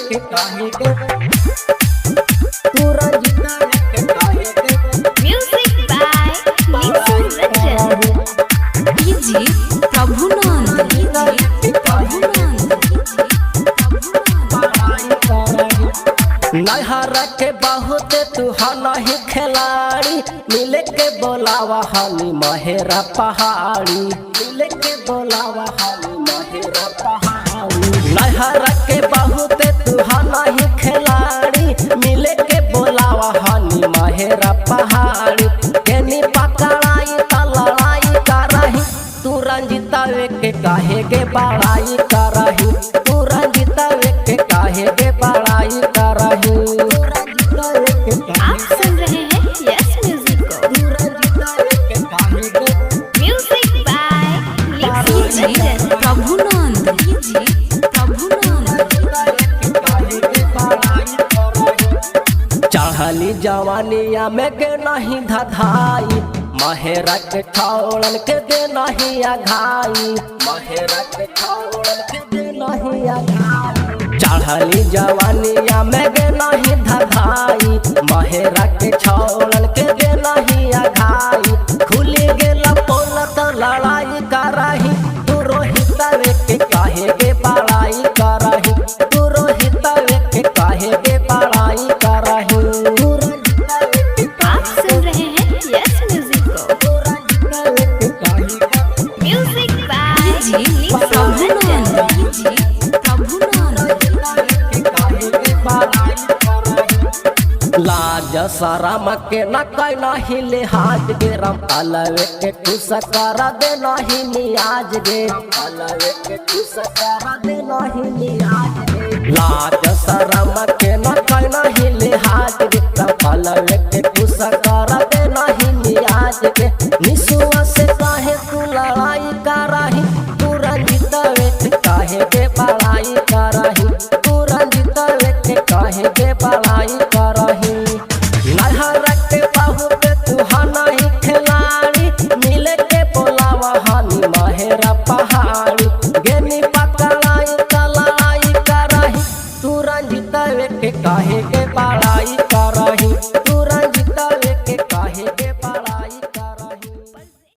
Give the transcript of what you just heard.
के काहे के तू रंजीता के काहे के music by Nishu Ranjan DJ Prabhunand DJ Prabhunand नहर के बहुत तू नहीं खिलाड़ी मिले के बोलावा हनी महेरा पहाड़ी मिले के बोलावा हनी महेरा पहाड़ी नहर के बहुत तू नहीं खिलाड़ी मिले के बोलावा हनी महेरा पहाड़ी केनी पकड़ाई त लड़ाई करही तू रंजीता के काहे के बड़ाई करही तू रंजीता के काहे के बड़ाई करही आप सुन रहे हैं यस म्यूजिक को music by Nishu Ranjan Prabhunand DJ Prabhunand चढ़ली जवानिया में के नहीं धधाई महेरा के छोड़न के दे नहीं आघाई महेरा के छोड़न के दे नहीं आघाई चढ़ली जवानिया में के नहीं धधाई महेरा के छोड़न के दे नहीं आघाई खुली गेला पोल तो लड़ाई करही तू रोहिता के काहे के बड़ाई करही तू रोहिता के काहे के बड़ाई करही आप सुन रहे हैं यस म्यूजिक को music by Nishu Ranjan DJ Prabhunand लाज शरम के न कैला ही लिहाज गे रम अलवे के खुश कर दे नहीं नियाज गे अलवे के खुश कर दे नहीं नियाज गे लाज शरम के न कैला ही लिहाज गे रम अलवे के खुश कर दे नहीं नियाज गे निसुआ से काहे तू लड़ा